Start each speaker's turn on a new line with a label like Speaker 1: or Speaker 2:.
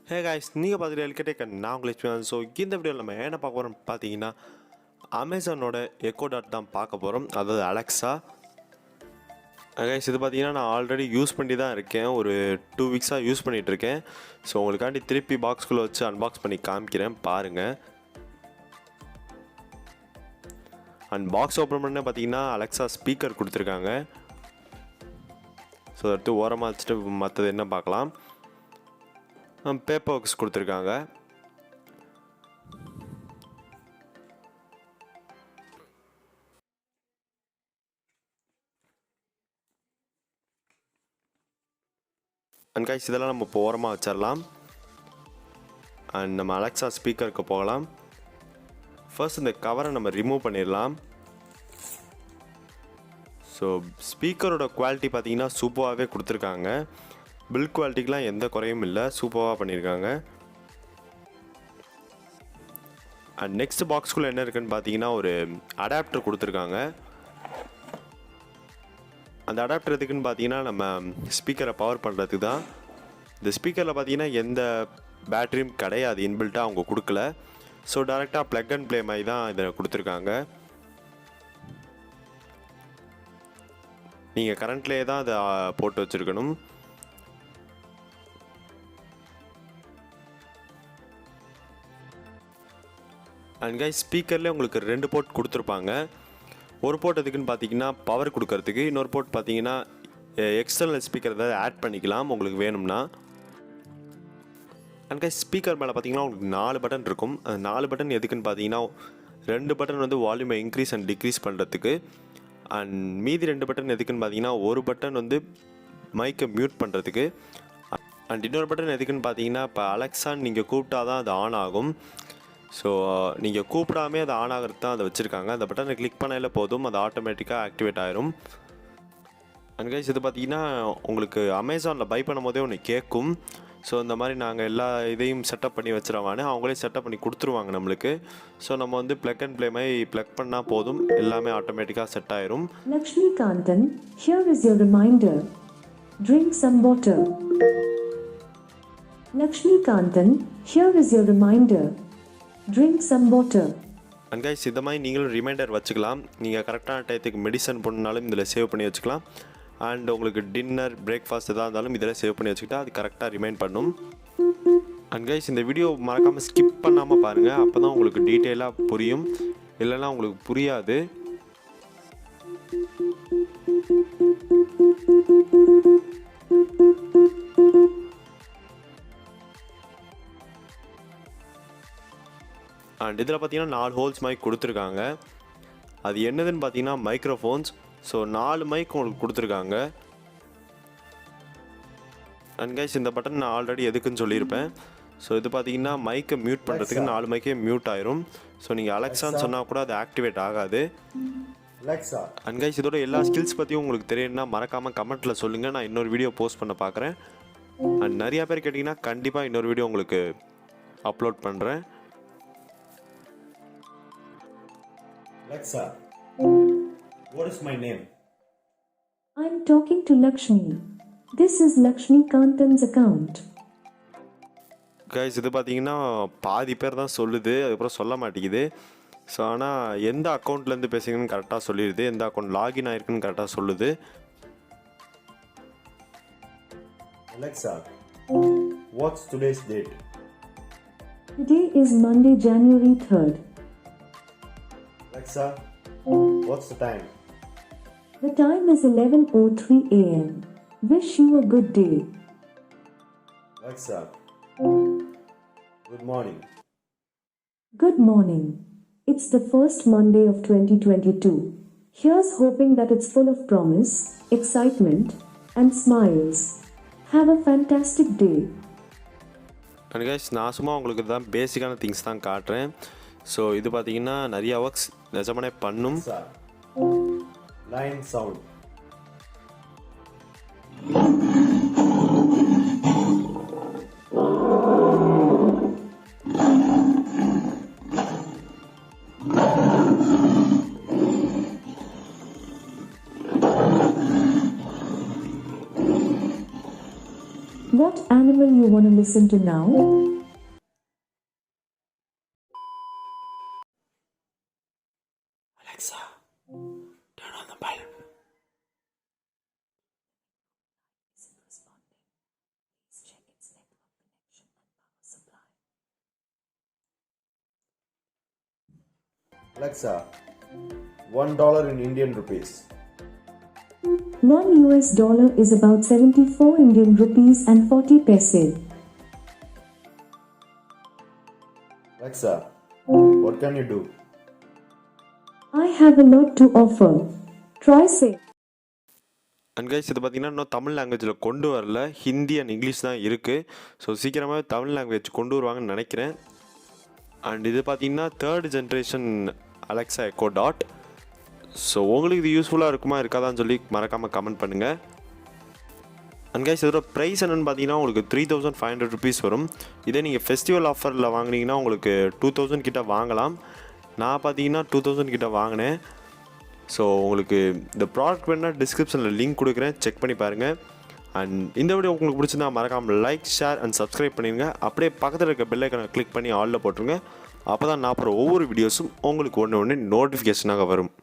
Speaker 1: Hey guys, நீங்கள் பார்த்துட்டு எல்கேடேக் நான் உங்களுக்கு ஸோ இந்த வீடியோவில் நம்ம என்ன பார்க்க போகிறோம் பார்த்தீங்கன்னா அமேசானோட எக்கோ டாட் தான் பார்க்க போகிறோம், அதாவது அலெக்ஸா. கைஸ் இது பார்த்தீங்கன்னா நான் ஆல்ரெடி யூஸ் பண்ணி தான் இருக்கேன், ஒரு 2 வீக்ஸாக யூஸ் பண்ணிகிட்ருக்கேன். ஸோ உங்களுக்காண்டி திருப்பி பாக்ஸ்குள்ளே வச்சு அன்பாக்ஸ் பண்ணி காமிக்கிறேன் பாருங்கள். அண்ட் பாக்ஸ் ஓப்பன் பண்ண பார்த்தீங்கன்னா அலெக்ஸா ஸ்பீக்கர் கொடுத்துருக்காங்க. ஸோ அடுத்து ஓரமாக வச்சுட்டு மற்றது என்ன பார்க்கலாம். பேப்பர் ஒர்க்ஸ் கொடுத்துருக்காங்க. அண்ட் கைஸ் இதெல்லாம் நம்ம இப்போ ஓரமாக வச்சிடலாம். அண்ட் நம்ம அலெக்ஸா ஸ்பீக்கருக்கு போகலாம். ஃபர்ஸ்ட் இந்த கவரை நம்ம ரிமூவ் பண்ணிடலாம். ஸோ ஸ்பீக்கரோட குவாலிட்டி பார்த்தீங்கன்னா சூப்பராகவே கொடுத்துருக்காங்க. பில்ட் குவாலிட்டிக்கெலாம் எந்த குறையும் இல்லை, சூப்பராக பண்ணியிருக்காங்க. அண்ட் நெக்ஸ்ட் பாக்ஸ்குள்ளே என்ன இருக்குன்னு பார்த்தீங்கன்னா ஒரு அடாப்டர் கொடுத்துருக்காங்க. அந்த அடாப்டர் எதுக்குன்னு பார்த்தீங்கன்னா நம்ம ஸ்பீக்கரை பவர் பண்ணுறதுக்கு தான். இந்த ஸ்பீக்கரில் பார்த்தீங்கன்னா எந்த பேட்டரியும் கிடையாது, இன்பில்ட்டாக அவங்க கொடுக்கல. ஸோ டேரெக்டாக ப்ளக் அண்ட் ப்ளே மாதிரி தான் இதை கொடுத்துருக்காங்க. நீங்கள் கரண்ட்லேயே தான் அதை போட்டு வச்சுருக்கணும். அண்ட் கைஸ் ஸ்பீக்கர்லேயே உங்களுக்கு 2 போர்ட் கொடுத்துருப்பாங்க. ஒரு போர்ட் எதுக்குன்னு பார்த்தீங்கன்னா பவர் கொடுக்கறதுக்கு, இன்னொரு போர்ட் பார்த்தீங்கன்னா எக்ஸ்டர்னல் ஸ்பீக்கர் ஏதாவது ஆட் பண்ணிக்கலாம் உங்களுக்கு வேணும்னா. அண்ட் கைஸ் ஸ்பீக்கர் மேலே பார்த்தீங்கன்னா உங்களுக்கு 4 பட்டன் இருக்கும். அந்த 4 பட்டன் எதுக்குன்னு பார்த்தீங்கன்னா 2 பட்டன் வந்து வால்யூமை இன்க்ரீஸ் அண்ட் டிக்ரீஸ் பண்ணுறதுக்கு. அண்ட் மீதி 2 பட்டன் எதுக்குன்னு பார்த்தீங்கன்னா ஒரு பட்டன் வந்து மைக்கை மியூட் பண்ணுறதுக்கு. அண்ட் இன்னொரு பட்டன் எதுக்குன்னு பார்த்தீங்கன்னா இப்போ அலெக்ஸான்னு நீங்கள் கூப்பிட்டா தான் அது ஆன் ஆகும். ஸோ நீங்கள் கூப்பிடாமே அது ஆன் ஆகிறது தான் அதை வச்சுருக்காங்க. அந்த பட்டனை கிளிக் பண்ணாலே போதும், அது ஆட்டோமேட்டிக்காக ஆக்டிவேட் ஆயிரும். அண்ட் கைஸ் இது பார்த்தீங்கன்னா உங்களுக்கு அமேசானில் பை பண்ணும் போதே ஒன்று கேட்கும். ஸோ இந்த மாதிரி நாங்கள் எல்லா இதையும் செட்டப் பண்ணி வச்சுருவானே, அவங்களே செட்டப் பண்ணி கொடுத்துருவாங்க நம்மளுக்கு. ஸோ நம்ம வந்து ப்ளக் அண்ட் ப்ளே மாதிரி ப்ளக் பண்ணால் போதும், எல்லாமே ஆட்டோமேட்டிக்காக செட் ஆயிரும்.
Speaker 2: Lakshmikantan, here is your reminder. Drink some water. Lakshmikantan, here is your reminder. Drink some water.
Speaker 1: And guys இந்த மாதிரி நீங்களும் ரிமைண்டர் வச்சுக்கலாம். நீங்கள் கரெக்டான டயத்துக்கு மெடிசன் பண்ணாலும் இதில் சேவ் பண்ணி வச்சுக்கலாம். அண்ட் உங்களுக்கு டின்னர் பிரேக்ஃபாஸ்ட் எதாக இருந்தாலும் இதில் சேவ் பண்ணி வச்சுக்கிட்டா அது கரெக்டாக ரிமைண்ட் பண்ணும். அண்ட் கைஸ் இந்த வீடியோ மறக்காமல் ஸ்கிப் பண்ணாமல் பாருங்கள், அப்போ தான் உங்களுக்கு டீட்டெயிலாக புரியும், இல்லைன்னா உங்களுக்கு புரியாது. அண்ட் இதில் பார்த்தீங்கன்னா 4 ஹோல்ஸ் மைக் கொடுத்துருக்காங்க. அது என்னதுன்னு பார்த்தீங்கன்னா மைக்ரோஃபோன்ஸ். ஸோ 4 மைக் உங்களுக்கு கொடுத்துருக்காங்க. அண்ட் கைஸ் இந்த பட்டன் நான் ஆல்ரெடி எதுக்குன்னு சொல்லியிருப்பேன். ஸோ இது பார்த்தீங்கன்னா மைக்கை மியூட் பண்ணுறதுக்கு 4 மைக்கே மியூட் ஆயிரும். ஸோ நீங்கள் அலெக்ஸான்னு சொன்னால் கூட அது ஆக்டிவேட் ஆகாது. அண்ட் கைஸ் இதோட எல்லா ஸ்கில்ஸ் பற்றியும் உங்களுக்கு தெரியணும்னா மறக்காமல் கமெண்ட்டில் சொல்லுங்கள், நான் இன்னொரு வீடியோ போஸ்ட் பண்ண பார்க்குறேன். அண்ட் நிறையா பேர் கேட்டிங்கன்னா கண்டிப்பாக இன்னொரு வீடியோ உங்களுக்கு அப்லோட் பண்ணுறேன்.
Speaker 3: Alexa, what is my name?
Speaker 2: I'm talking to Lakshmi. This is Lakshmikantan's account.
Speaker 1: Guys இது பார்த்தீங்கன்னா பாதி பேர் தான் சொல்லுது, அதுக்கப்புறம் சொல்ல மாட்டேங்குது. ஸோ ஆனால் எந்த அக்கௌண்ட்லேருந்து பேசுங்கன்னு கரெக்டாக சொல்லிடுது, எந்த அக்கௌண்ட் லாகின் ஆயிருக்குன்னு கரெக்டாக சொல்லுது.
Speaker 3: Alexa, what's today's date?
Speaker 2: Today is Monday, January 3rd.
Speaker 3: Alexa, what's the time?
Speaker 2: The time is 11:03 a.m. Wish you a good day.
Speaker 3: Alexa, good morning.
Speaker 2: Good morning. It's the first Monday of 2022. Here's hoping that it's full of promise, excitement, and smiles. Have a fantastic day.
Speaker 1: And guys நான் சும்மா உங்களுக்கு தான் பேசிக்கான things தான் காட்டுறேன். So இது பார்த்தீங்கன்னா நிறையா ஒர்க்ஸ் நிஜமானே பண்ணும்.
Speaker 3: Line sound.
Speaker 2: What animal you wanna listen to now?
Speaker 1: Alexa, turn on the bulb.
Speaker 3: Alexa, $1 in Indian rupees.
Speaker 2: $1 is about 74 Indian rupees and 40 paise.
Speaker 3: Alexa, what can you do?
Speaker 2: I have a lot to offer. Try say.
Speaker 1: And guys இது பார்த்தீங்கன்னா இன்னும் தமிழ் லாங்குவேஜில் கொண்டு வரல, Hindi and English தான் இருக்குது. So சீக்கிரமாகவே Tamil language கொண்டு வருவாங்கன்னு நினைக்கிறேன். அண்ட் இது பார்த்தீங்கன்னா 3rd generation Alexa echo dot. So உங்களுக்கு இது யூஸ்ஃபுல்லாக இருக்குமா இருக்காதான்னு சொல்லி மறக்காமல் கமெண்ட் பண்ணுங்கள். அண்ட் கைஸ் இதோட ப்ரைஸ் என்னென்னு பார்த்தீங்கன்னா உங்களுக்கு 3500 rupees வரும். இதே நீங்கள் ஃபெஸ்டிவல் ஆஃபரில் வாங்கினீங்கன்னா உங்களுக்கு 2000 கிட்ட வாங்கலாம். நான் பார்த்தீங்கன்னா 2000 கிட்ட வாங்கினேன். ஸோ உங்களுக்கு இந்த ப்ராடக்ட் வேணால் டிஸ்கிரிப்ஷனில் லிங்க் கொடுக்குறேன், செக் பண்ணி பாருங்கள். அண்ட் இந்த வீடியோ உங்களுக்கு பிடிச்சிருந்தா மறக்காமல் லைக், ஷேர் அண்ட் சப்ஸ்கிரைப் பண்ணிடுங்க. அப்படியே பக்கத்தில் இருக்க பெல் ஐக்கானை கிளிக் பண்ணி ஆலில் போட்டுருங்க. அப்போ தான் நான் அப்புறம் ஒவ்வொரு வீடியோஸும் உங்களுக்கு ஒன்று நோட்டிஃபிகேஷனாக வரும்.